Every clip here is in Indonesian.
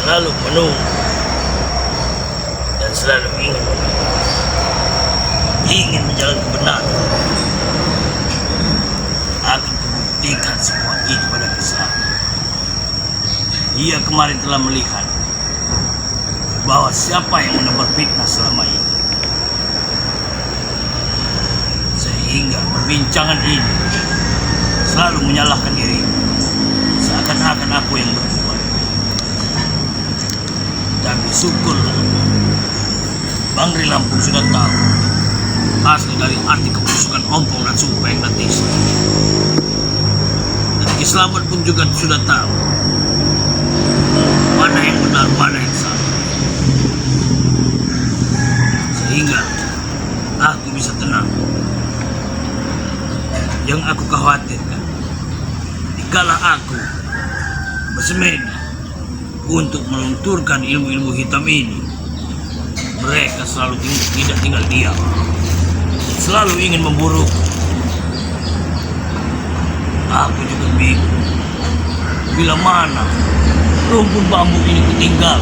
selalu menunggu dan selalu ingin menjalankan kebenaran. Akan kubuktikan semua itu pada Islam. Dia kemarin telah melihat bahwa siapa yang menebar fitnah selama ini, sehingga perbincangan ini selalu menyalahkan diri, seakan-akan aku yang berbuat. Tapi syukurlah, Bangri Lampung sudah tahu asli dari arti kebusukan ompong dan sumpah yang Natisa. Dan Ki Slamet pun juga sudah tahu mana yang benar, mana yang salah. Sehingga aku bisa tenang. Yang aku khawatirkan, dikala aku bersemedi untuk melunturkan ilmu-ilmu hitam ini, mereka selalu tidak tinggal diam, selalu ingin memburu. Aku juga bingung, bila mana rumpun bambu ini kutinggal,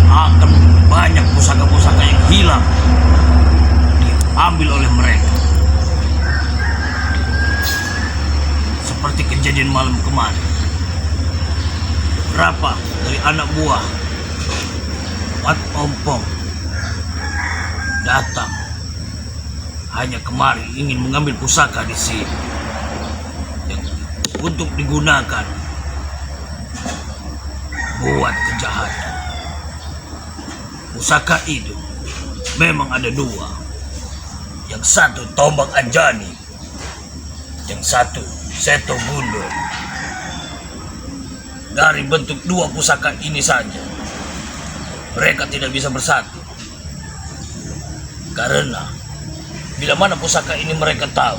akan banyak pusaka-pusaka yang hilang, diambil oleh mereka. Seperti kejadian malam kemarin, beberapa dari anak buah Wat Ompong datang hanya kemari ingin mengambil pusaka di sini yang untuk digunakan buat kejahatan. Pusaka itu memang ada dua, yang satu tombak Anjani, yang satu Seto Bundo. Dari bentuk dua pusaka ini saja, mereka tidak bisa bersatu. Karena bila mana pusaka ini mereka tahu,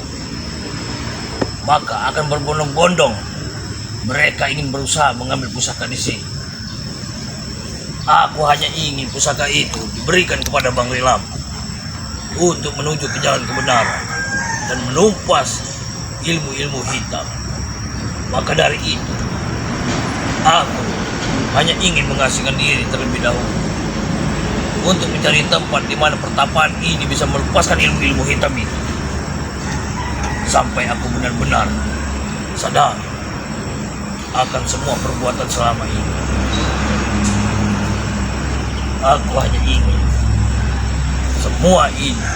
maka akan berbondong-bondong mereka ingin berusaha mengambil pusaka di sini. Aku hanya ingin pusaka itu diberikan kepada Bangri Lampung untuk menuju ke jalan kebenaran dan menumpas ilmu-ilmu hitam. Maka dari itu, aku hanya ingin mengasingkan diri terlebih dahulu untuk mencari tempat di mana pertapaan ini bisa melepaskan ilmu-ilmu hitam itu, sampai aku benar-benar sadar akan semua perbuatan selama ini. Aku hanya ingin semua ini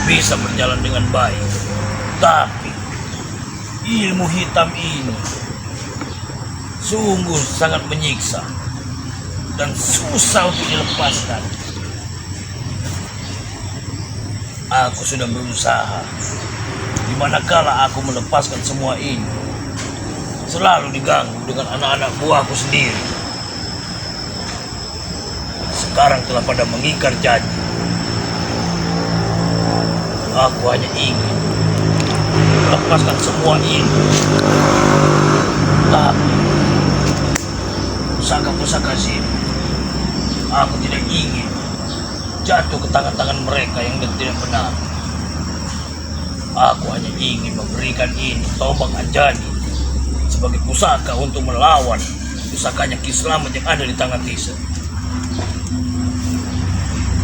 bisa berjalan dengan baik. Tapi ilmu hitam ini sungguh sangat menyiksa dan susah untuk dilepaskan. Aku sudah berusaha, dimanakala aku melepaskan semua ini, selalu diganggu dengan anak-anak buahku sendiri. Sekarang telah pada mengingkar janji. Aku hanya ingin melepaskan semua ini, tapi pusaka-pusaka sini aku tidak ingin jatuh ke tangan-tangan mereka yang tidak benar. Aku hanya ingin memberikan ini tombak Anjani sebagai pusaka untuk melawan pusakanya Ki Slamet yang ada di tangan Tisa.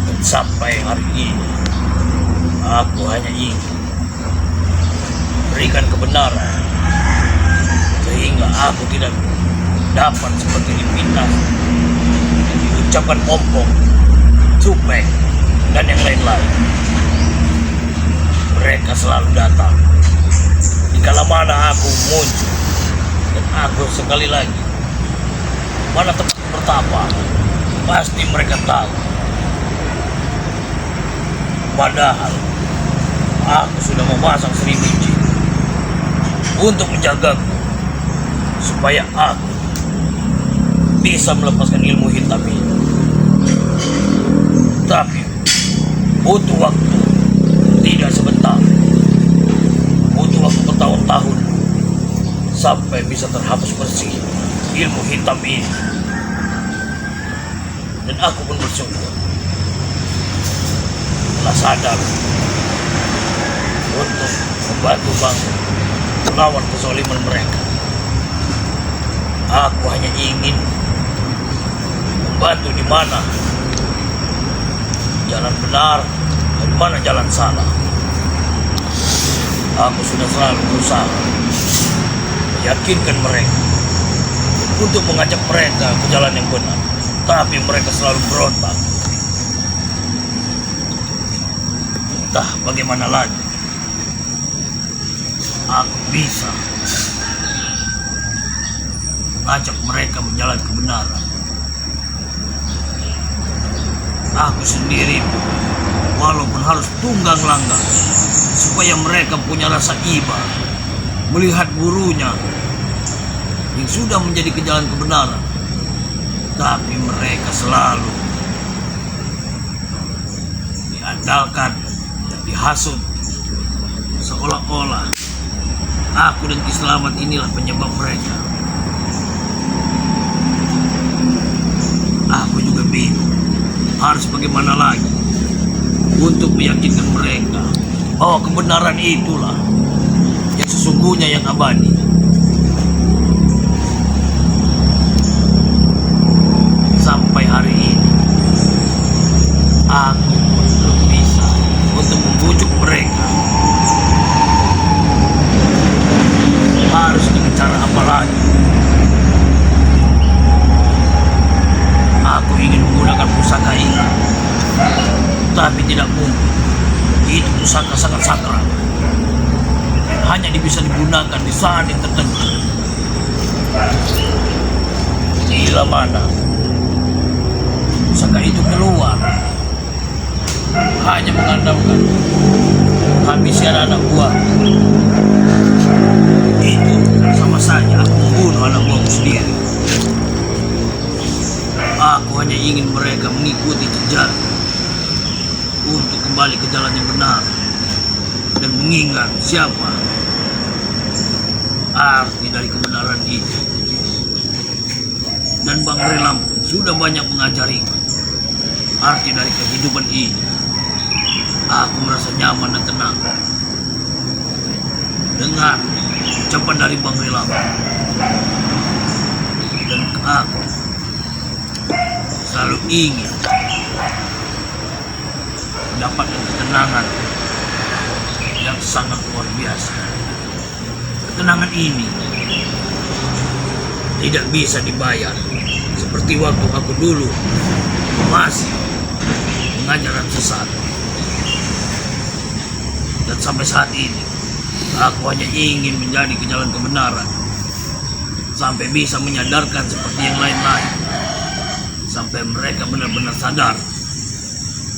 Dan sampai hari ini aku hanya ingin berikan kebenaran, sehingga aku tidak dapat seperti dipintas yang diucapkan Ompong, Cupek, dan yang lain-lain. Mereka selalu datang dikala mana aku muncul, dan aku sekali lagi mana tempat bertapa, pasti mereka tahu. Padahal aku sudah memasang 1000 jin untuk menjagaku, supaya aku bisa melepaskan ilmu hitam ini. Tapi butuh waktu, tidak sebentar. Butuh waktu bertahun-tahun sampai bisa terhapus bersih ilmu hitam ini. Dan aku pun bersyukur telah sadar untuk membantu Bangri melawan kezaliman mereka. Aku hanya ingin membantu di mana jalan benar dan di mana jalan salah. Aku sudah selalu berusaha meyakinkan mereka untuk mengajak mereka ke jalan yang benar, tapi mereka selalu berontak. Entah bagaimana lagi, aku bisa mengajak mereka menjalan kebenaran. Aku sendiri, walaupun harus tunggang langgang, supaya mereka punya rasa iba melihat gurunya yang sudah menjadi ke jalan kebenaran, tapi mereka selalu diandalkan dan dihasut, seolah-olah aku dan Ki Slamet inilah penyebab mereka. Aku juga bingung harus bagaimana lagi untuk meyakinkan mereka bahwa kebenaran itulah yang sesungguhnya, yang abadi. Sampai hari ini aku pun belum bisa untuk membujuk mereka. Harus dengan cara apa lagi? Aku ingin menggunakan pusaka ini, tapi tidak mungkin. Itu pusaka sangat sakral, hanya bisa digunakan di saat yang tertentu. Bila mana pusaka itu keluar, hanya mengandalkan habis anak buah, itu sama saja aku membunuh anak buahku sendiri. Aku hanya ingin mereka mengikuti jejak untuk kembali ke jalan yang benar dan mengingat siapa arti dari kebenaran itu. Dan Bang Ray Lampung sudah banyak mengajari arti dari kehidupan ini. Aku merasa nyaman dan tenang dengan ucapan dari Bang Ray Lampung. Dan aku selalu ingin mendapatkan ketenangan yang sangat luar biasa. Ketenangan ini tidak bisa dibayar seperti waktu aku dulu masih mengajar sesat. Dan sampai saat ini aku hanya ingin menjadi ke jalan kebenaran, sampai bisa menyadarkan seperti yang lain-lain, sampai mereka benar-benar sadar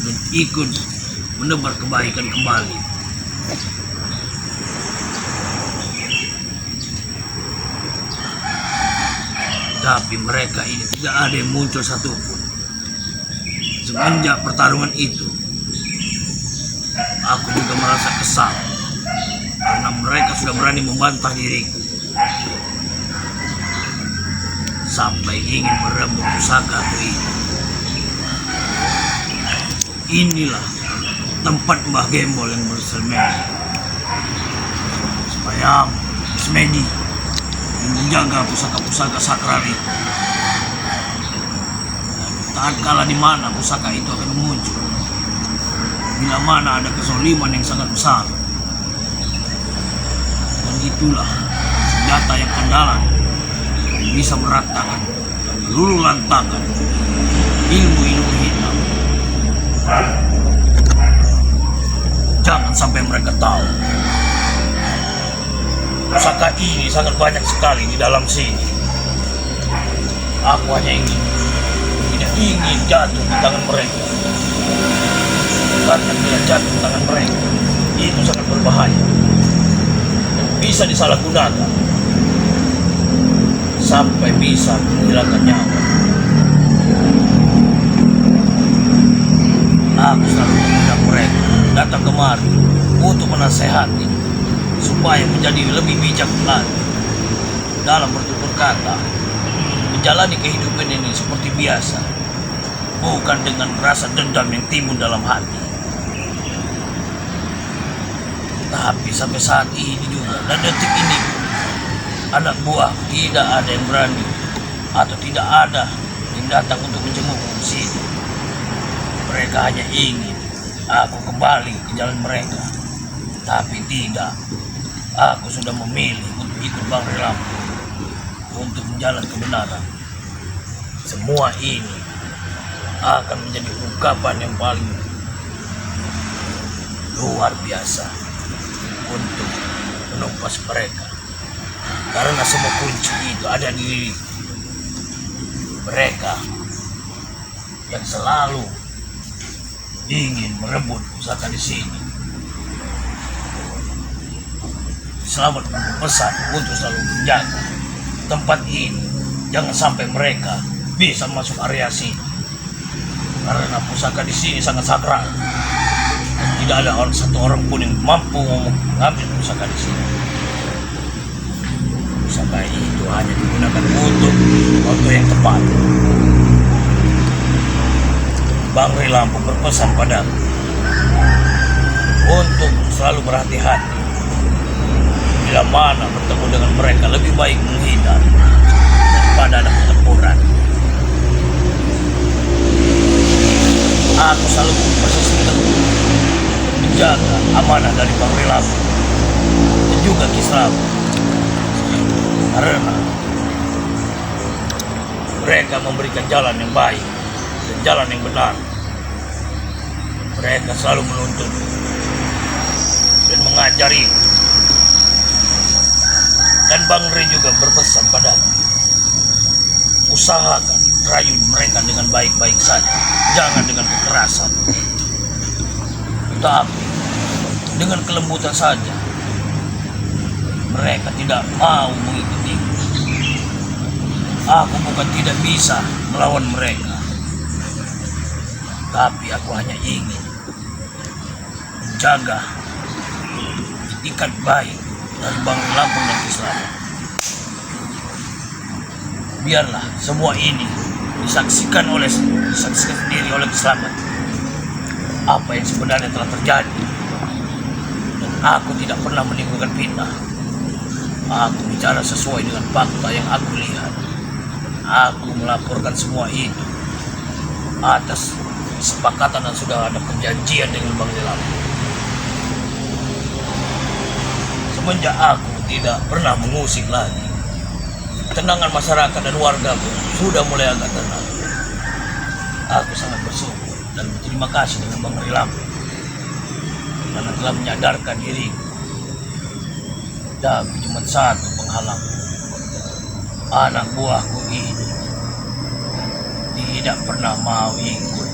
dan ikut menebar kebaikan kembali. Tapi mereka ini tidak ada yang muncul satupun. Semenjak pertarungan itu, aku juga merasa kesal karena mereka sudah berani membantah diriku, sampai ingin merebut pusakaku ini. Inilah tempat Mbah Gembol yang bersemedi, supaya semedi dan menjaga pusaka-pusaka sakral itu. Tak kala di mana pusaka itu akan muncul, bila mana ada kezaliman yang sangat besar. Dan itulah senjata yang andalan yang bisa meratakan dan meluluhlantakan ilmu-ilmu hitam. Jangan sampai mereka tahu pusaka ini sangat banyak sekali di dalam sini. Aku hanya tidak ingin jatuh di tangan mereka, karena bila jatuh di tangan mereka itu sangat berbahaya dan bisa disalahgunakan sampai bisa menghilangkan nyawa. Aku selalu mengundang mereka datang kemari untuk menasehati supaya menjadi lebih bijak lagi dalam bertutur kata, menjalani kehidupan ini seperti biasa, bukan dengan rasa dendam yang timbul dalam hati. Tapi sampai saat ini juga dan detik ini, anak buah tidak ada yang berani atau tidak ada yang datang untuk menjengukku di sini. Mereka hanya ingin aku kembali ke jalan mereka. Tapi tidak. Aku sudah memilih untuk ikut Bangrai Lampung untuk menjalan kebenaran. Semua ini akan menjadi ungkapan yang paling luar biasa untuk menumpas mereka. Karena semua kunci itu ada di diri mereka yang selalu ingin merebut pusaka di sini. Selamat berpesan untuk selalu menjaga tempat ini. Jangan sampai mereka bisa masuk area sini. Karena pusaka di sini sangat sakral. Dan tidak ada satu orang pun yang mampu mengambil pusaka di sini. Pusaka itu hanya digunakan untuk waktu yang tepat. Bangrai Lampung berpesan padaku untuk selalu berhati-hati. Bila mana bertemu dengan mereka, lebih baik menghindar daripada ada pertempuran. Aku selalu bersisi teguh menjaga amanah dari Bangrai Lampung dan juga Kisrawa. Karena mereka memberikan jalan yang baik dan jalan yang benar. Mereka selalu menuntut dan mengajari. Dan Bangrai juga berpesan padaku, usahakan rayu mereka dengan baik-baik saja, jangan dengan kekerasan, tapi dengan kelembutan saja. Mereka tidak mau mengikuti. Aku bukan tidak bisa melawan mereka, tapi aku hanya ingin menjaga itikat baik dari Bangrai Lampung dan Kisrawa. Biarlah semua ini disaksikan sendiri oleh Kisrawa apa yang sebenarnya telah terjadi. Dan aku tidak pernah menimbulkan fitnah. Aku bicara sesuai dengan fakta yang aku lihat. Aku melaporkan semua itu atas kesepakatan dan sudah ada perjanjian dengan Bangrai Lampung. Semenjak aku tidak pernah mengusik lagi, ketenangan masyarakat dan warga pun sudah mulai agak tenang. Aku sangat bersyukur dan berterima kasih dengan Bangrai Lampung karena telah menyadarkan diriku. Tapi cuma satu penghalang, anak buahku ini tidak pernah mau ikut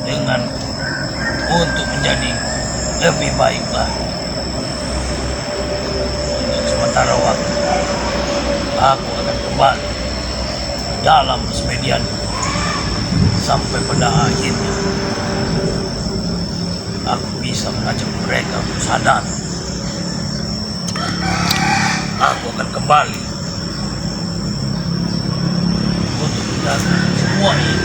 denganku untuk menjadi lebih baik lagi. Untuk sementara waktu, aku akan kembali dalam persediaanku sampai pada akhirnya aku bisa mengajak mereka untuk sadar. Aku akan kembali untuk menjaga semua ini